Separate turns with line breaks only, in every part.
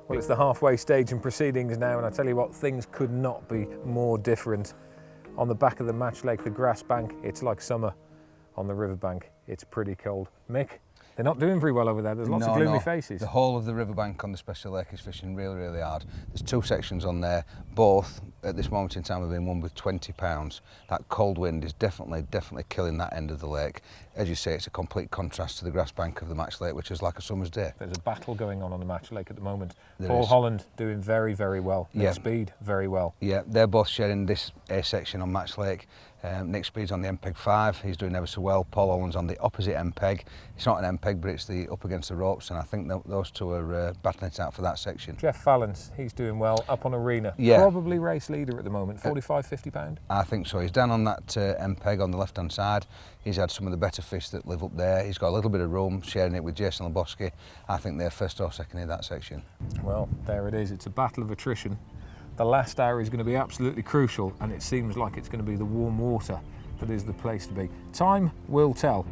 Well, it's the halfway stage in proceedings now, and I tell you what, things could not be more different. On the back of the match lake, the grass bank, it's like summer. On the riverbank, it's pretty cold. Mick, they're not doing very well over there. There's lots of gloomy faces.
The whole of the riverbank on the special lake is fishing really, really hard. There's 2 sections on there, both at this moment in time have been won with 20 pounds. That cold wind is definitely killing that end of the lake. As you say, it's a complete contrast to the grass bank of the match lake, which is like a summer's day.
There's a battle going on the match lake at the moment. Paul Holland doing very, very well. Nick Speed, very well.
Yeah, they're both sharing this A section on match lake. Nick Speed's on the MPEG 5, he's doing ever so well. Paul Holland's on the opposite MPEG. It's not an MPEG, but it's the up against the ropes, and I think those two are battling it out for that section.
Jeff Fallons, he's doing well up on Arena.
Yeah.
Probably race leader at the moment, 45, 50 pound?
I think so. He's down on that MPEG on the left-hand side. He's had some of the better fish that live up there. He's got a little bit of room, sharing it with Jason Lebowski. I think they're first or second in that section.
Well, there it is. It's a battle of attrition. The last hour is going to be absolutely crucial, and it seems like it's going to be the warm water that is the place to be. Time will tell.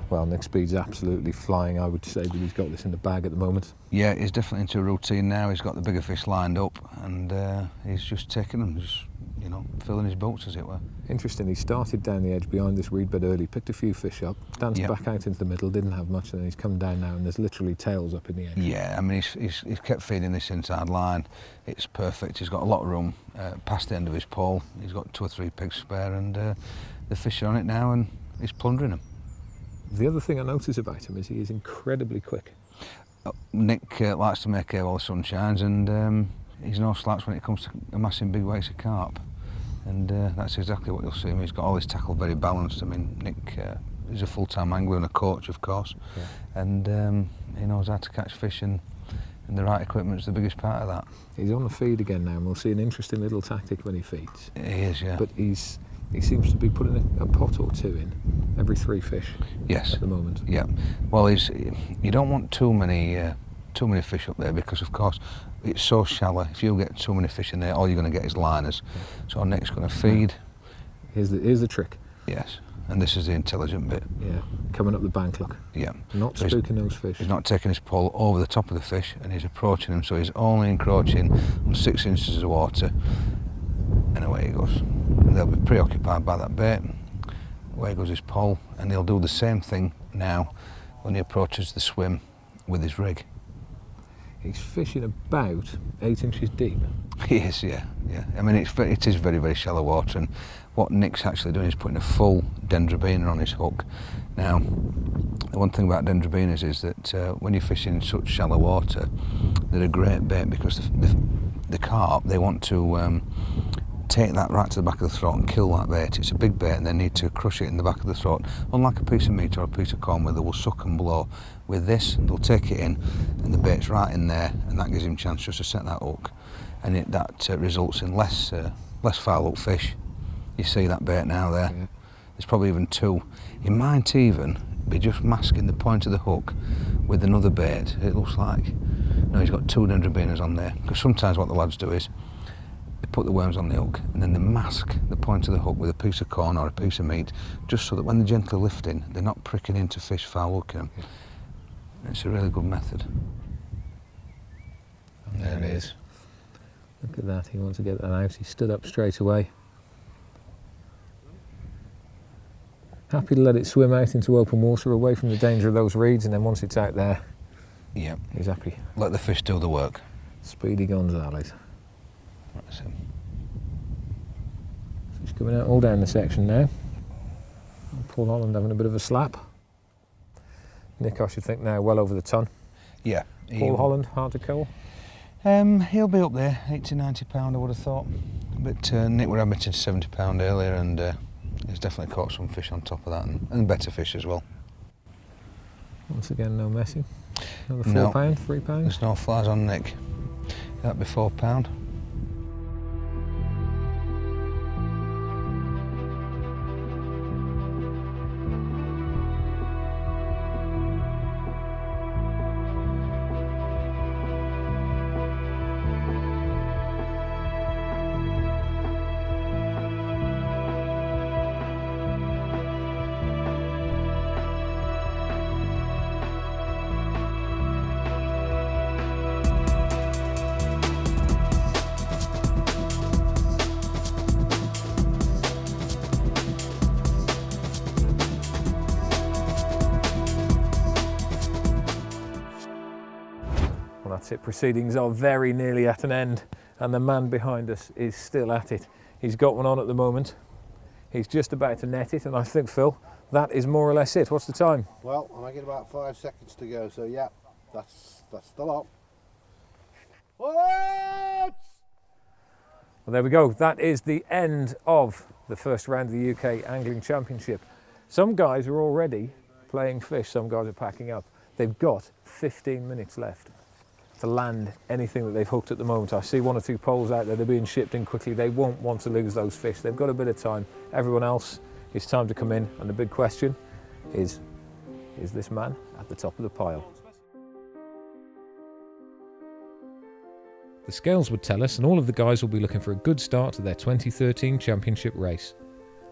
Well, Nick Speed's absolutely flying. I would say that he's got this in the bag at the moment.
Yeah, he's definitely into a routine now. He's got the bigger fish lined up, and he's just taking them, just, you know, filling his boats, as it were.
Interesting, he started down the edge behind this reed bed early, picked a few fish up, danced back out into the middle, didn't have much, and then he's come down now, and there's literally tails up in the edge.
Yeah, I mean, he's kept feeding this inside line. It's perfect. He's got a lot of room past the end of his pole. He's got 2 or 3 pigs spare, and the fish are on it now, and he's plundering them.
The other thing I notice about him is he is incredibly quick.
Nick likes to make hay while the sun shines, and he's no slouch when it comes to amassing big weights of carp. And that's exactly what you'll see him. He's got all his tackle very balanced. I mean, Nick is a full-time angler and a coach, of course, and he knows how to catch fish, and the right equipment's the biggest part of that.
He's on the feed again now, and we'll see an interesting little tactic when he feeds.
He is, yeah.
But he seems to be putting a pot or 2 in every 3 fish.
Yes.
At the moment.
Yeah. Well, you don't want too many fish up there, because, of course, it's so shallow. If you get too many fish in there, all you're going to get is liners. Yeah. So Nick's going to feed.
Here's the trick.
Yes. And this is the intelligent bit.
Yeah. Coming up the bank, look.
Yeah.
Not so spooking those fish.
He's not taking his pole over the top of the fish, and he's approaching them, so he's only encroaching on 6 inches of water. And away he goes. They'll be preoccupied by that bait. Away goes his pole, and he'll do the same thing now when he approaches the swim with his rig.
He's fishing about 8 inches deep.
He is, yeah. I mean, it is very, very shallow water, and what Nick's actually doing is putting a full dendrobina on his hook. Now, the one thing about dendrobinas is that when you're fishing in such shallow water, they're a great bait, because the carp, they want to take that right to the back of the throat and kill that bait. It's a big bait, and they need to crush it in the back of the throat, unlike a piece of meat or a piece of corn where they will suck and blow. With this, they'll take it in, and the bait's right in there, and that gives him a chance just to set that hook, and that results in less foul hook fish. You see that bait now there. Yeah. There's probably even 2. He might even be just masking the point of the hook with another bait. It looks like. No, he's got 2 dendrobinas on there, because sometimes what the lads do is they put the worms on the hook, and then they mask the point of the hook with a piece of corn or a piece of meat, just so that when they're gently lifting, they're not pricking into fish foul hooking them. It's a really good method.
And there it is. Look at that, he wants to get that out. He stood up straight away. Happy to let it swim out into open water, away from the danger of those reeds, and then once it's out there, he's happy.
Let the fish do the work.
Speedy Gonzales.
That's him.
He's coming out all down the section now. Paul Holland having a bit of a slap. Nick, I should think now, well over the ton.
Yeah.
Paul Holland, hard to kill?
He'll be up there, 80, 90 pound, I would have thought. But Nick were admitted to 70 pound earlier, and he's definitely caught some fish on top of that, and better fish as well.
Once again, no messing. Another £4,
No.
£3?
There's no flies on Nick. That'd be £4.
Well, that's it. Proceedings are very nearly at an end, and the man behind us is still at it. He's got one on at the moment. He's just about to net it, and I think, Phil, that is more or less it. What's the time?
Well, I'm making about 5 seconds to go, so yeah, that's the lot. What?
Well, there we go. That is the end of the first round of the UK Angling Championship. Some guys are already playing fish, some guys are packing up. They've got 15 minutes left to land anything that they've hooked at the moment. I see 1 or 2 poles out there, they're being shipped in quickly. They won't want to lose those fish. They've got a bit of time. Everyone else, it's time to come in, and the big question is this man at the top of the pile? The scales would tell us, and all of the guys will be looking for a good start to their 2013 championship race.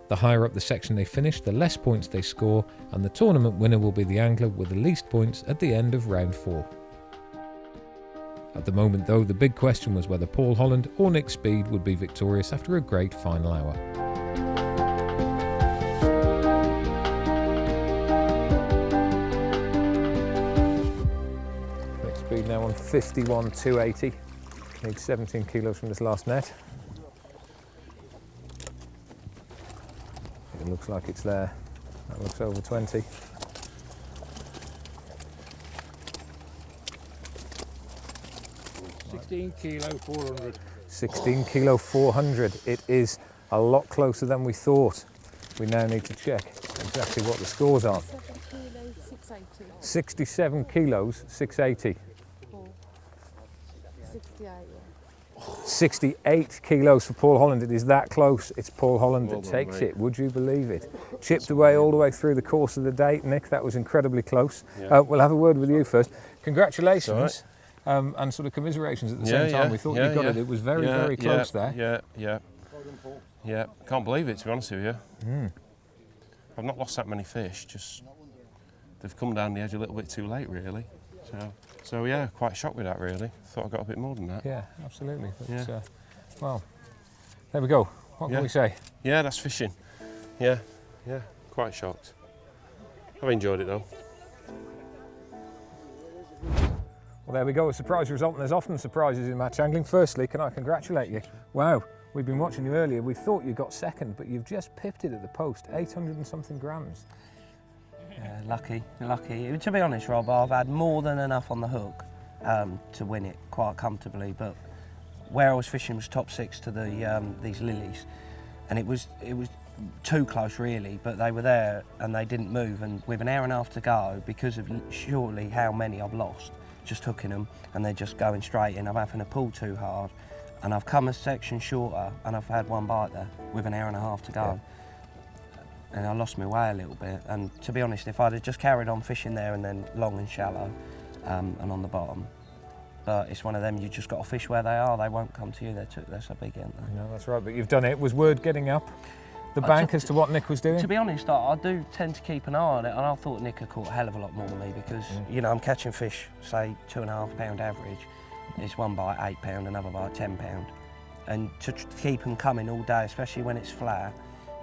The higher up the section they finish, the less points they score, and the tournament winner will be the angler with the least points at the end of round 4. At the moment though, the big question was whether Paul Holland or Nick Speed would be victorious after a great final hour. Nick Speed now on 51,280. Needs 17 kilos from this last net. It looks like it's there. That looks over 20.
Kilo 400.
16 kilo 400. It is a lot closer than we thought. We now need to check exactly what the scores are. 67 kilos 680. 68 kilos for Paul Holland. It is that close. It's Paul Holland that takes it. Would you believe it? Chipped away all the way through the course of the day. Nick, that was incredibly close.
Yeah.
We'll have a word with you first. Congratulations. And sort of commiserations at the same time. We thought you got it. It was very, very close there.
Yeah. Can't believe it, to be honest with you. I've not lost that many fish, just they've come down the edge a little bit too late, really. So yeah, quite shocked with that, really. Thought I got a bit more than that.
Yeah, absolutely. But,
Yeah.
Well, there we go. What can we say?
Yeah, that's fishing. Yeah, quite shocked. I've enjoyed it though.
Well, there we go, a surprise result, and there's often surprises in match angling. Firstly, can I congratulate you? Wow, we've been watching you earlier. We thought you got second, but you've just pipped it at the post, 800 and something grams.
Yeah, lucky. To be honest, Rob, I've had more than enough on the hook to win it quite comfortably, but where I was fishing was top 6 to these lilies, and it was too close really, but they were there and they didn't move, and with an hour and a half to go, because of surely how many I've lost, just hooking them, and they're just going straight in. I'm having to pull too hard, and I've come a section shorter, and I've had one bite there with an hour and a half to go. Yeah. And I lost my way a little bit. And to be honest, if I'd have just carried on fishing there and then long and shallow, and on the bottom, but it's one of them, you just got to fish where they are. They won't come to you. They're so big, aren't they?
No, that's right. But you've done it. Was word getting up the bank as to what Nick was doing?
To be honest, I do tend to keep an eye on it, and I thought Nick had caught a hell of a lot more than me because, you know, I'm catching fish, say, 2.5 pound average. It's one bite £8, another bite £10. And to keep them coming all day, especially when it's flat,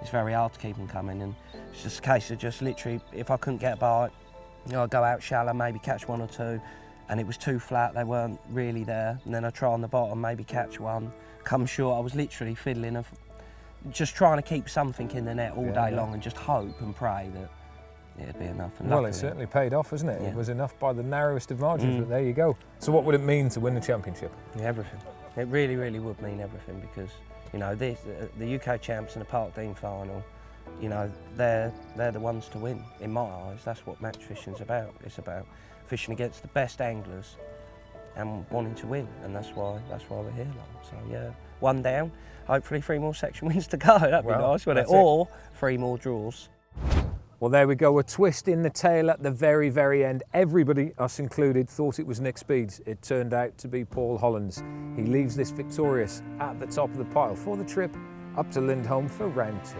it's very hard to keep them coming. And it's just a case of just literally, if I couldn't get a bite, you know, I'd go out shallow, maybe catch 1 or 2, and it was too flat, they weren't really there. And then I'd try on the bottom, maybe catch 1, come short. I was literally fiddling, just trying to keep something in the net all day long and just hope and pray that it'd be enough. And
well, it certainly paid off, hasn't it? Yeah. It was enough by the narrowest of margins, but there you go. So what would it mean to win the championship?
Yeah, everything. It really, really would mean everything because, you know, the UK champs in the Park Dean final, you know, they're the ones to win, in my eyes. That's what match fishing's about. It's about fishing against the best anglers and wanting to win, and that's why we're here. Like. So yeah, 1 down. Hopefully 3 more section wins to go. That'd be nice, wouldn't it? Or 3 more draws.
Well, there we go, a twist in the tail at the very, very end. Everybody, us included, thought it was Nick Speed's. It turned out to be Paul Holland's. He leaves this victorious at the top of the pile for the trip up to Lindholm for round 2.